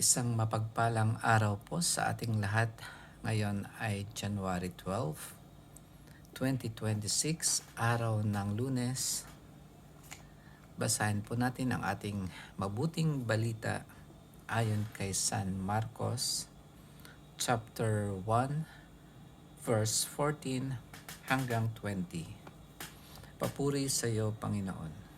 Isang mapagpalang araw po sa ating lahat. Ngayon ay January 12, 2026, araw ng Lunes. Basahin po natin ang ating mabuting balita ayon kay San Marcos, chapter 1, verse 14 hanggang 20. Papuri sa iyo, Panginoon.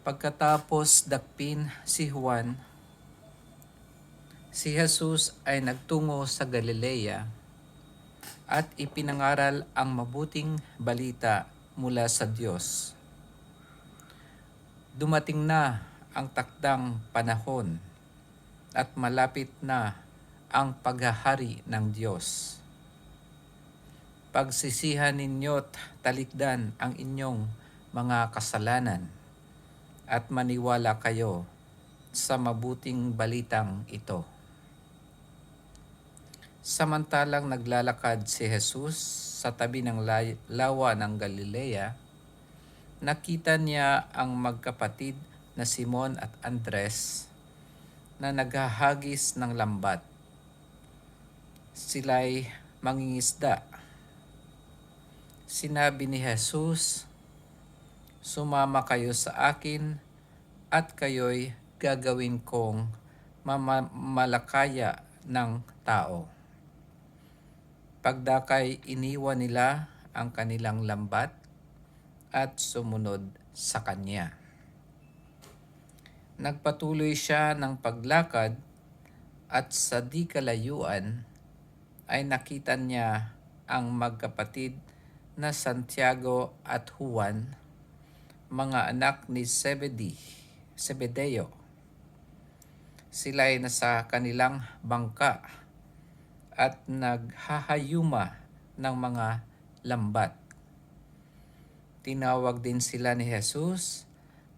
Pagkatapos dakpin si Juan, si Jesus ay nagtungo sa Galilea at ipinangaral ang mabuting balita mula sa Diyos. Dumating na ang takdang panahon at malapit na ang paghahari ng Diyos. Pagsisihan ninyo't talikdan ang inyong mga kasalanan at maniwala kayo sa mabuting balitang ito. Samantalang naglalakad si Jesus sa tabi ng lawa ng Galilea, nakita niya ang magkapatid na Simon at Andres na naghahagis ng lambat. Sila'y mangingisda. Sinabi ni Jesus, "Sumama kayo sa akin at kayo'y gagawin kong malakaya ng tao." Pagdakay, iniwan nila ang kanilang lambat at sumunod sa kanya. Nagpatuloy siya ng paglakad at sa di kalayuan ay nakita niya ang magkapatid na Santiago at Juan, mga anak ni Zebedeo. Sila'y nasa kanilang bangka at naghahayuma ng mga lambat. Tinawag din sila ni Jesus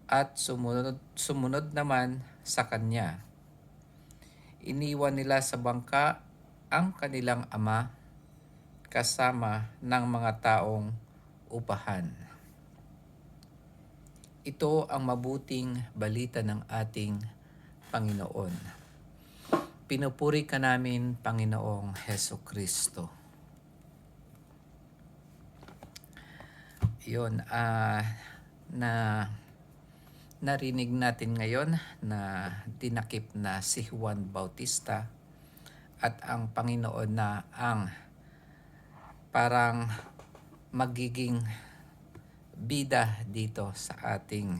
at sumunod naman sa kanya. Iniwan nila sa bangka ang kanilang ama kasama ng mga taong upahan. Ito ang mabuting balita ng ating Panginoon. Pinupuri ka namin, Panginoong Hesukristo. Yun, narinig natin ngayon na dinakip na si Juan Bautista at ang Panginoon na ang parang magiging bida dito sa ating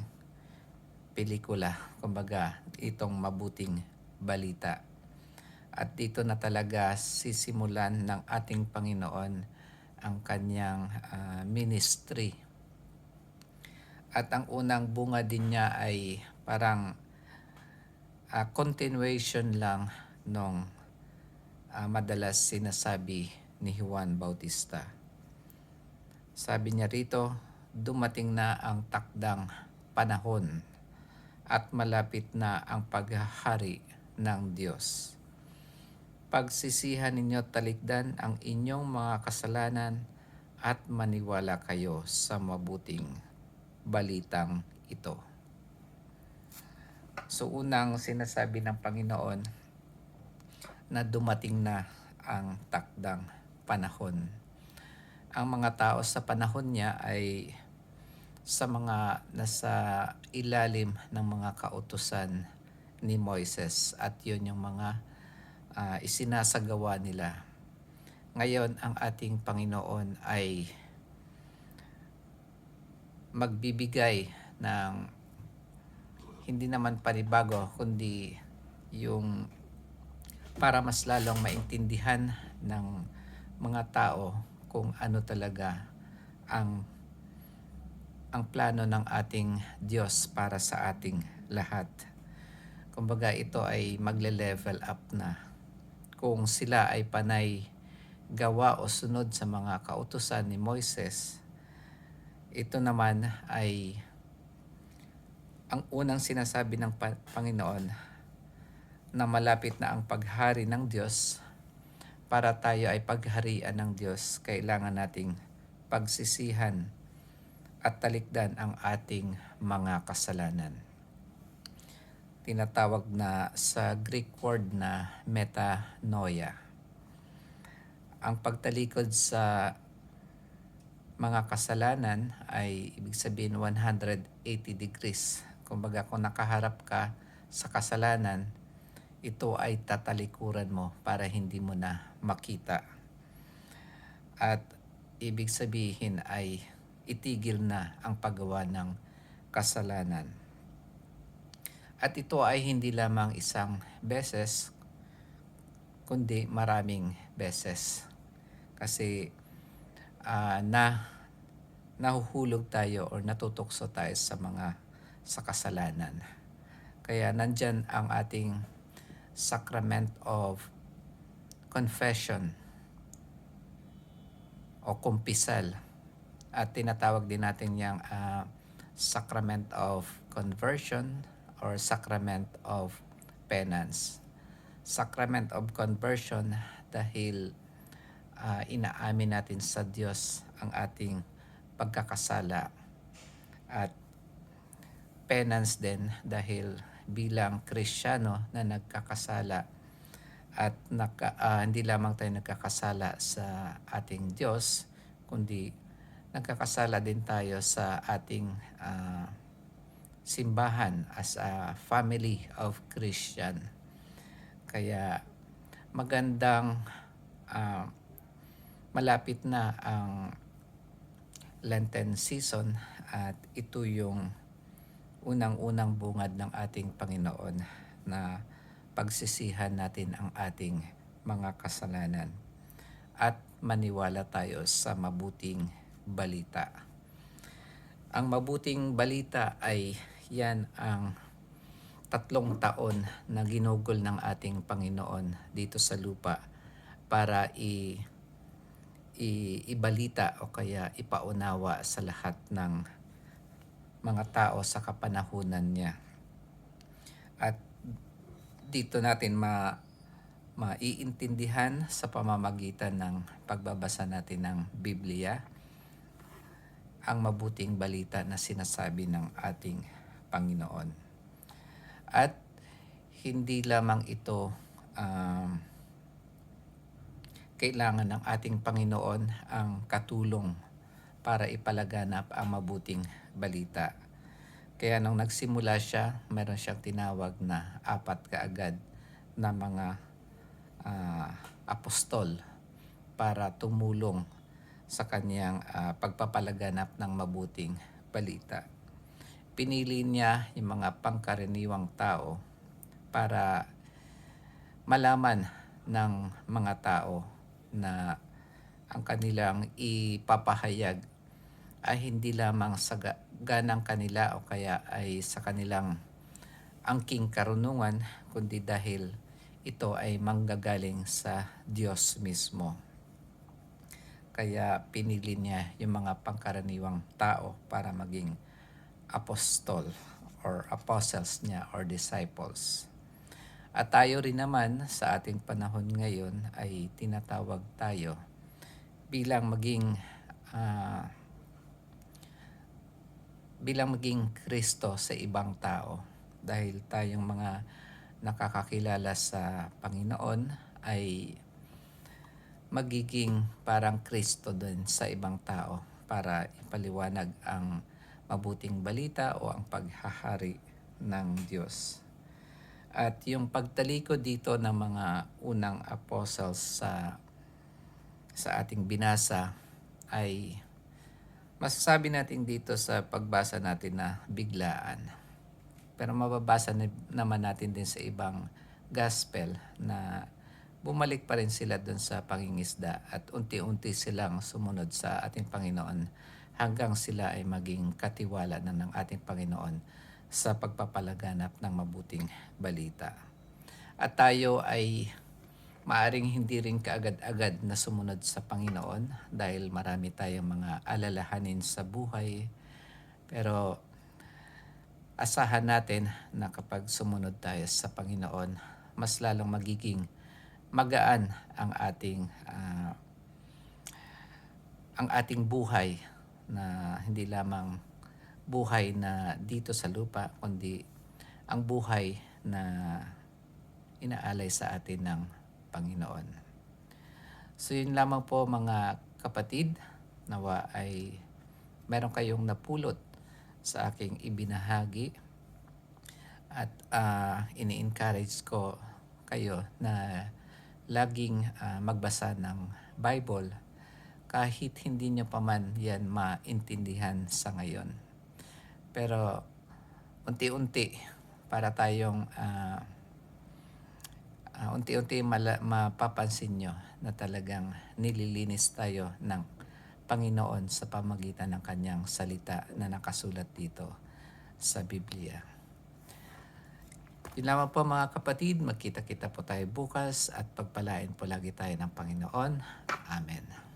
pelikula, kumbaga itong mabuting balita. At dito na talaga sisimulan ng ating Panginoon ang kanyang ministry. At ang unang bunga din niya ay parang continuation lang nung madalas sinasabi ni Juan Bautista. Sabi niya rito, dumating na ang takdang panahon at malapit na ang paghahari ng Diyos. Pagsisihan ninyo talikdan ang inyong mga kasalanan at maniwala kayo sa mabuting balitang ito. So unang sinasabi ng Panginoon na dumating na ang takdang panahon. Ang mga tao sa panahon niya ay sa mga nasa ilalim ng mga kautusan ni Moises at yun yung mga isinasagawa nila. Ngayon, ang ating Panginoon ay magbibigay ng hindi naman panibago, kundi yung para mas lalong maintindihan ng mga tao kung ano talaga ang plano ng ating Diyos para sa ating lahat. Kumbaga ito ay magle-level up na. Kung sila ay panay gawa o sunod sa mga kautusan ni Moises, ito naman ay ang unang sinasabi ng Panginoon na malapit na ang paghari ng Diyos. Para tayo ay pagharian ng Diyos, kailangan nating pagsisihan at talikdan ang ating mga kasalanan. Tinatawag na sa Greek word na metanoia. Ang pagtalikod sa mga kasalanan ay ibig sabihin 180 degrees. Kumbaga kung nakaharap ka sa kasalanan, ito ay tatalikuran mo para hindi mo na makita. At ibig sabihin ay itigil na ang paggawa ng kasalanan. At ito ay hindi lamang isang beses, kundi maraming beses. Kasi nahuhulog tayo or natutokso tayo sa kasalanan. Kaya nandyan ang ating sacrament of confession o kumpisal, at tinatawag din natin yung sacrament of conversion or sacrament of penance. Sacrament of conversion dahil inaamin natin sa Diyos ang ating pagkakasala, at penance din dahil bilang Kristiyano na nagkakasala at hindi lamang tayo nagkakasala sa ating Diyos, kundi nagkakasala din tayo sa ating simbahan as a family of Christian. Kaya magandang malapit na ang Lenten season at ito yung unang-unang bungad ng ating Panginoon na pagsisihan natin ang ating mga kasalanan at maniwala tayo sa mabuting balita. Ang mabuting balita ay yan ang 3 taon na ginugol ng ating Panginoon dito sa lupa para ibalita o kaya ipaunawa sa lahat ng mga tao sa kapanahunan niya. At dito natin maiintindihan sa pamamagitan ng pagbabasa natin ng Biblia ang mabuting balita na sinasabi ng ating Panginoon. At hindi lamang ito kailangan ng ating Panginoon ang katulong para ipalaganap ang mabuting balita. Kaya nung nagsimula siya, meron siyang tinawag na 4 kaagad na mga apostol para tumulong sa kanyang pagpapalaganap ng mabuting balita. Pinili niya yung mga pangkaraniwang tao para malaman ng mga tao na ang kanilang ipapahayag ay hindi lamang sa ganang kanila o kaya ay sa kanilang angking karunungan, kundi dahil ito ay manggagaling sa Diyos mismo. Kaya pinili niya yung mga pangkaraniwang tao para maging apostol or apostles niya or disciples. At tayo rin naman sa ating panahon ngayon ay tinatawag tayo bilang maging Kristo sa ibang tao, dahil tayong mga nakakakilala sa Panginoon ay magiging parang Kristo din sa ibang tao para ipaliwanag ang mabuting balita o ang paghahari ng Diyos. At yung pagtalikod dito ng mga unang apostles sa ating binasa ay masasabi natin dito sa pagbasa natin na biglaan. Pero mababasa naman natin din sa ibang gospel na bumalik pa rin sila dun sa pangingisda at unti-unti silang sumunod sa ating Panginoon hanggang sila ay maging katiwala na ng ating Panginoon sa pagpapalaganap ng mabuting balita. At tayo ay maaring hindi rin kaagad-agad na sumunod sa Panginoon dahil marami tayong mga alalahanin sa buhay. Pero asahan natin na kapag sumunod tayo sa Panginoon, mas lalong magiging magaan ang ating buhay na hindi lamang buhay na dito sa lupa, kundi ang buhay na inaalay sa atin ng Panginoon. So yun lamang po mga kapatid, nawa ay meron kayong napulot sa aking ibinahagi at ini-encourage ko kayo na laging magbasa ng Bible kahit hindi nyo pa man yan maintindihan sa ngayon. Pero unti-unti para tayong unti-unti mapapansin nyo na talagang nililinis tayo ng Panginoon sa pamagitan ng kanyang salita na nakasulat dito sa Biblia. Yun lamang po mga kapatid, magkita-kita po tayo bukas at pagpalain po lagi tayo ng Panginoon. Amen.